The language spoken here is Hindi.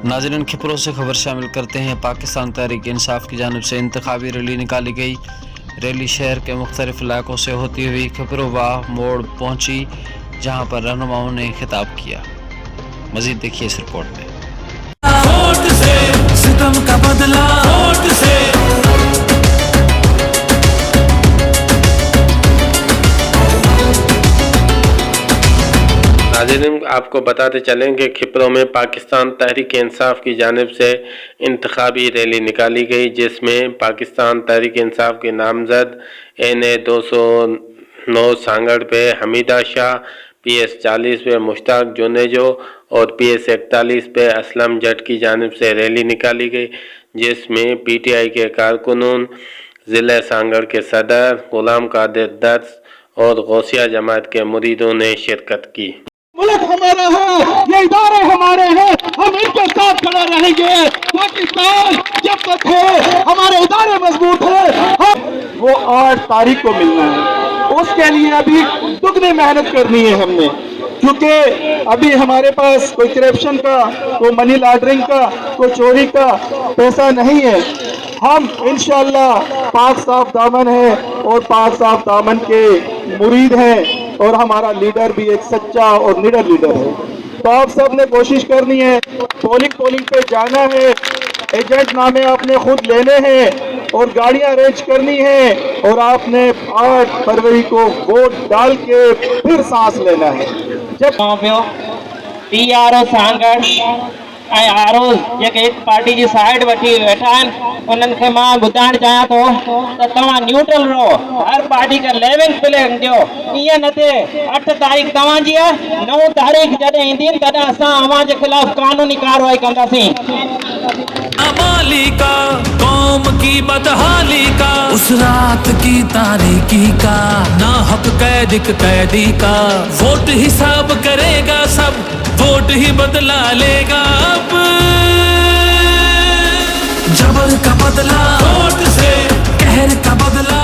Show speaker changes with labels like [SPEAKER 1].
[SPEAKER 1] नाज़रीन, खबरों से खबर शामिल करते हैं। पाकिस्तान तहरीक इंसाफ की जानिब से इंतखाबी रैली निकाली गई। रैली शहर के मुख्तलिफ इलाकों से होती हुई खबरों मोड़ पहुंची, जहां पर रहनुमाओं ने खिताब किया। मजीद देखिए इस रिपोर्ट में।
[SPEAKER 2] वोट से सितम का बदला, वोट से।
[SPEAKER 3] नाज़रीन, आपको बताते चलें कि खिपरों में पाकिस्तान तहरीक इंसाफ की जानिब से इंतखाबी रैली निकाली गई, जिसमें पाकिस्तान तहरीक इंसाफ के नामजद NA 209 सांगड़ पे हमीदा शाह, PS 40 पे मुश्ताक जुनेजो और PS 41 पे असलम जट की जानिब से रैली निकाली गई, जिसमें PTI के कारकुनून, ज़िला सांगड़ के सदर गुलाम कादिर दर्स और गौसिया जमात के मुरीदों ने शिरकत की।
[SPEAKER 4] मुल्क हमारा है, ये इदारे हमारे हैं, हम इनके साथ खड़े रहेंगे। पाकिस्तान जब तक है, हमारे इदारे मजबूत है। वो 8 तारीख को मिलना है, उसके लिए अभी दुगनी मेहनत करनी है हमने, क्योंकि अभी हमारे पास कोई करप्शन का, कोई मनी लॉन्ड्रिंग का, कोई चोरी का पैसा नहीं है। हम इंशाअल्लाह पाक साफ दामन है और पाक साफ दामन के मुरीद हैं, और हमारा लीडर भी एक सच्चा और निडर लीडर है। तो आप सब ने कोशिश करनी है, पोलिंग पे जाना है, एजेंट नामे आपने खुद लेने हैं और गाड़ियां अरेंज करनी है, और आपने 8 फरवरी को वोट डाल के फिर सांस लेना है। जब
[SPEAKER 5] PRO सांगड़ ऐं RO जेके हिकु पार्टी जी साइड वठी वेठा आहिनि, उन्हनि खे मां ॿुधाइणु चाहियां थो त तव्हां न्यूट्रल रहो, हर पार्टी खे लेवल प्लेइंग ॾियो। ईअं न थिए 8 तारीख़ तव्हांजी आहे, 9 तारीख़ जॾहिं ईंदी तॾहिं असां अवां जे ख़िलाफ़ कानूनी कार्रवाई कंदासीं।
[SPEAKER 2] अमाली का, कौम की बदहाली का, उस रात की तारीकी का, ना हक कैदी का, वोट हिसाब करेगा सब, वोट ही बदला लेगा अब। जबर का बदला वोट से, कहर का बदला